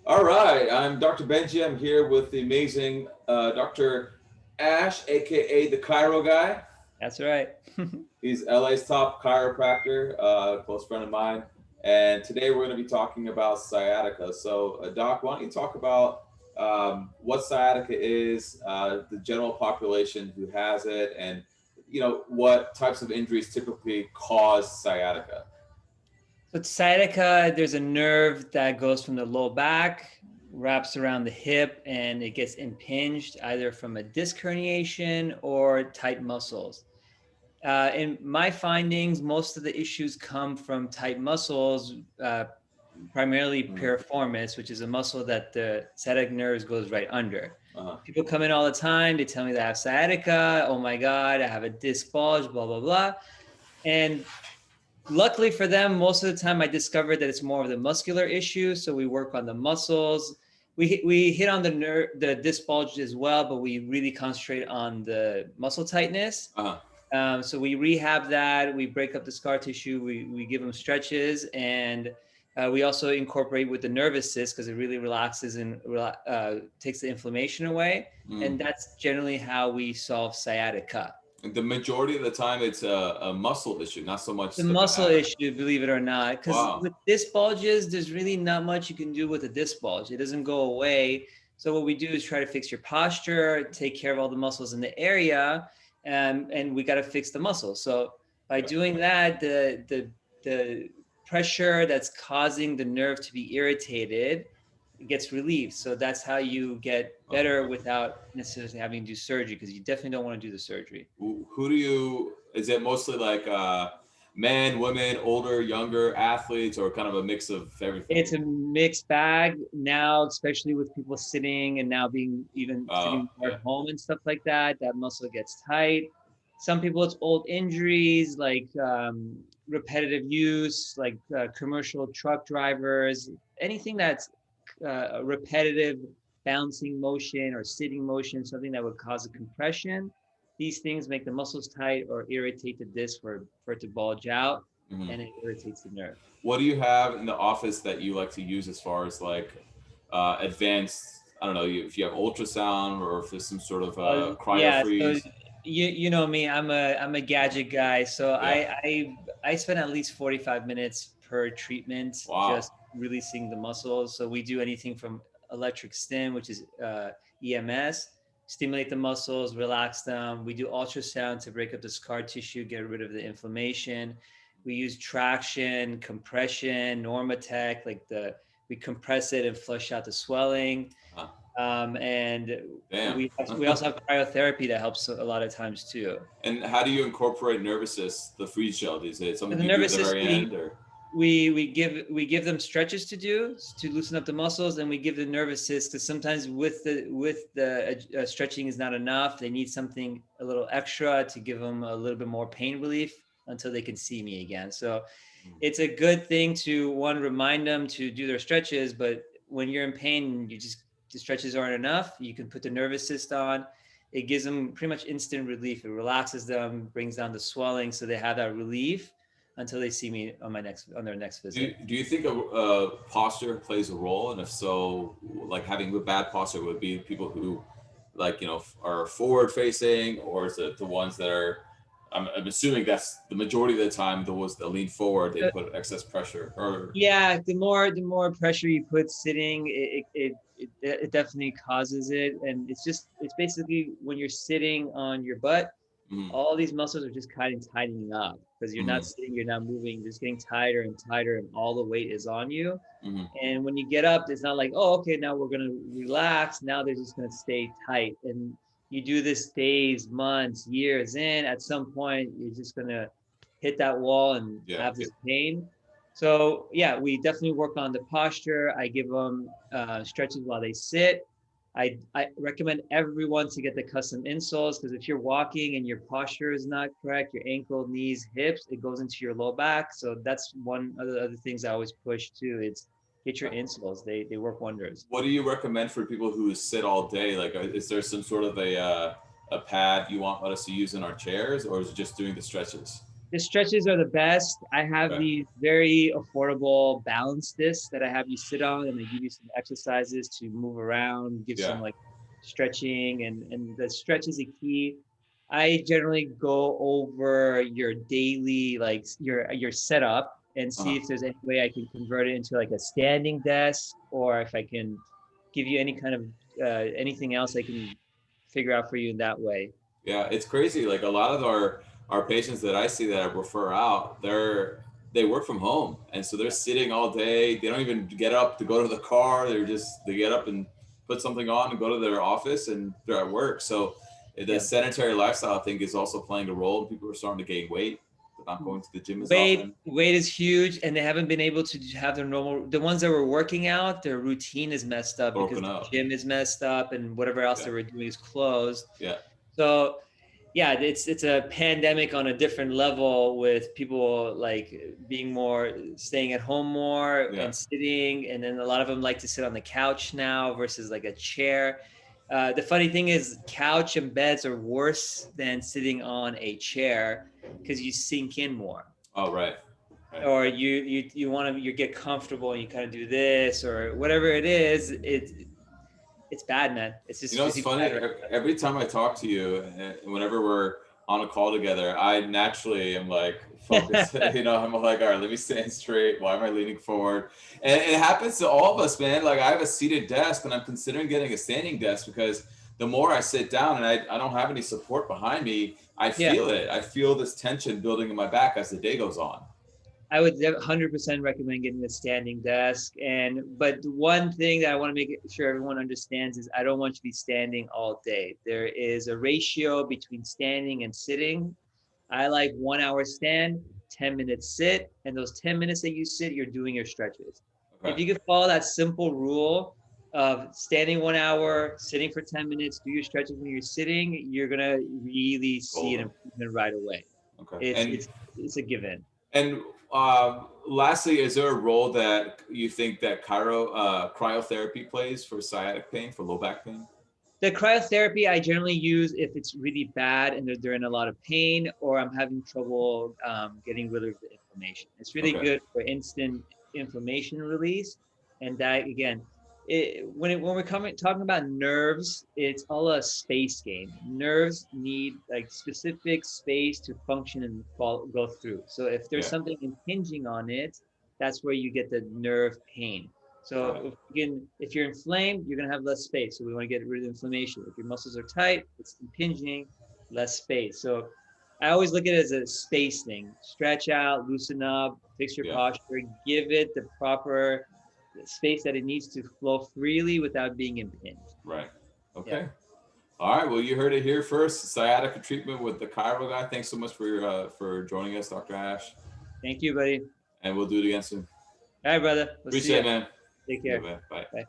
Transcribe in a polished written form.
All right, I'm Dr. Benji. I'm here with the amazing Dr. Ash, aka the Chiro Guy. That's right. He's LA's top chiropractor, close friend of mine. And today we're going to be talking about sciatica. So, Doc, why don't you talk about what sciatica is, the general population who has it, and what types of injuries typically cause sciatica? So sciatica, there's a nerve that goes from the low back, wraps around the hip, and it gets impinged either from a disc herniation or tight muscles. In my findings, most of the issues come from tight muscles, primarily Mm. piriformis, which is a muscle that the sciatic nerves goes right under. Uh-huh. People come in all the time. They tell me they have sciatica. Oh my God, I have a disc bulge, blah, blah, blah. And luckily for them, most of the time I discovered that it's more of the muscular issue. So we work on the muscles. We hit on the disc bulge as well, but we really concentrate on the muscle tightness. Uh-huh. So we rehab that. We break up the scar tissue. We give them stretches, and we also incorporate with the nervous cyst because it really relaxes and takes the inflammation away. Mm. And that's generally how we solve sciatica. And the majority of the time, it's a muscle issue, not so The much the muscle back. issue, believe it or not, because Wow. with disc bulges, there's really not much you can do with a disc bulge. It doesn't go away. So what we do is try to fix your posture, take care of all the muscles in the area, and we got to fix the muscles. So by doing that, the pressure that's causing the nerve to be irritated gets relieved. So that's how you get better without necessarily having to do surgery, because you definitely don't want to do the surgery. Who do you, is it mostly like men, women, older, younger athletes, or kind of a mix of everything? It's a mixed bag now, especially with people sitting and now being even sitting more Yeah. at home and stuff like that. That muscle gets tight. Some people, it's old injuries like repetitive use, like commercial truck drivers, anything that's repetitive bouncing motion or sitting motion, something that would cause a compression. These things make the muscles tight or irritate the disc for it to bulge out, Hmm. and it irritates the nerve. What do you have in the office that you like to use as far as like advanced? I don't know if you have ultrasound or if there's some sort of cryo Yeah, so freeze. you know me, I'm a gadget guy. So Yeah. I spend at least 45 minutes per treatment Wow. just releasing the muscles. So we do anything from electric stim, which is EMS, stimulate the muscles, relax them. We do ultrasound to break up the scar tissue, get rid of the inflammation. We use traction, compression, Normatec, we compress it and flush out the swelling. Huh. And Damn. we also have cryotherapy that helps a lot of times too. And how do you incorporate nervous the freeze gel? Is it For something the you do at nervous the system, very end, or? we give them stretches to do to loosen up the muscles, and we give the nervous cyst because sometimes with the stretching is not enough. They need something a little extra to give them a little bit more pain relief until they can see me again. So it's a good thing to one remind them to do their stretches, but when you're in pain, the stretches aren't enough. You can put the nervous cyst on. It gives them pretty much instant relief. It relaxes them, brings down the swelling, so they have that relief until they see me on their next visit. Do you think posture plays a role? And if so, like having bad posture would be people who, like, are forward facing, or is it the ones that are, I'm assuming that's the majority of the time, the ones that lean forward, they Uh, put excess pressure, or, yeah, the more pressure you put sitting, it definitely causes it, and it's basically when you're sitting on your butt, mm, all these muscles are just kind of tightening up because you're not mm, sitting, you're not moving, you're just getting tighter and tighter, and all the weight is on you. mm, And when you get up, it's not like, oh, okay, now we're gonna relax. Now they're just gonna stay tight. And you do this days, months, years in. At some point, you're just gonna hit that wall and yeah, have this pain. So yeah, we definitely work on the posture. I give them stretches while they sit. I recommend everyone to get the custom insoles because if you're walking and your posture is not correct, your ankle, knees, hips, it goes into your low back. So that's one of the other things I always push too. It's get your insoles. They work wonders. What do you recommend for people who sit all day? Like, is there some sort of a pad you want us to use in our chairs, or is it just doing the stretches? The stretches are the best. I have Okay. these very affordable balance discs that I have you sit on, and they give you some exercises to move around, give some Yeah. like stretching, and the stretch is a key. I generally go over your daily like your setup and see Uh-huh. if there's any way I can convert it into like a standing desk, or if I can give you any kind of anything else I can figure out for you in that way. Yeah, it's crazy. Like a lot of our patients that I see that I refer out, they work from home, and so they're sitting all day. They don't even get up to go to the car. They get up and put something on and go to their office, and they're at work. So the Yeah. sedentary lifestyle, I think, is also playing a role. People are starting to gain weight. They're not going to the gym as often. Weight is huge, and they haven't been able to have their normal. The ones that were working out, their routine is messed up because Broken the up. gym is messed up, and whatever else Yeah. they were doing is closed. Yeah. So, yeah, it's a pandemic on a different level with people like being more staying at home more Yeah. and sitting, and then a lot of them like to sit on the couch now versus like a chair. The funny thing is, couch and beds are worse than sitting on a chair because you sink in more, Oh, right. Right. or you want to you get comfortable and you kind of do this or whatever it is. It's bad, man. It's You just know, it's it's even funny. bad right now. Every time I talk to you, and whenever we're on a call together, I naturally am like focused. I'm like, all right, let me stand straight. Why am I leaning forward? And it happens to all of us, man. Like I have a seated desk, and I'm considering getting a standing desk because the more I sit down and I don't have any support behind me, I Yeah. feel it. I feel this tension building in my back as the day goes on. I would 100% recommend getting a standing desk. But one thing that I want to make sure everyone understands is I don't want you to be standing all day. There is a ratio between standing and sitting. I like 1 hour stand, 10 minutes sit, and those 10 minutes that you sit, you're doing your stretches. If Okay. you could follow that simple rule of standing 1 hour, sitting for 10 minutes, do your stretches when you're sitting, you're gonna really see an Golden. improvement right away. Okay. It's it's it's a given. And lastly, is there a role that you think that cryotherapy plays for sciatic pain, for low back pain? The cryotherapy I generally use if it's really bad and they're in a lot of pain, or I'm having trouble getting rid of the inflammation. It's really Okay. good for instant inflammation release. And that again, when we're talking about nerves, it's all a space game. Nerves need like specific space to function and go through. So if there's Yeah. something impinging on it, that's where you get the nerve pain. Got it. So if you're inflamed, you're gonna have less space. So we want to get rid of the inflammation. If your muscles are tight, it's impinging, less space. So I always look at it as a space thing. Stretch out, loosen up, fix your Yeah. posture, give it the proper space that it needs to flow freely without being impinged. Right. Yeah. Okay. All right. Well, you heard it here first. Sciatica treatment with the Chiro Guy. Thanks so much for joining us, Dr. Ash. Thank you, buddy. And we'll do it again soon. All right, brother. We'll see Appreciate you. it, man. Take Yeah, care. man. Bye. Bye.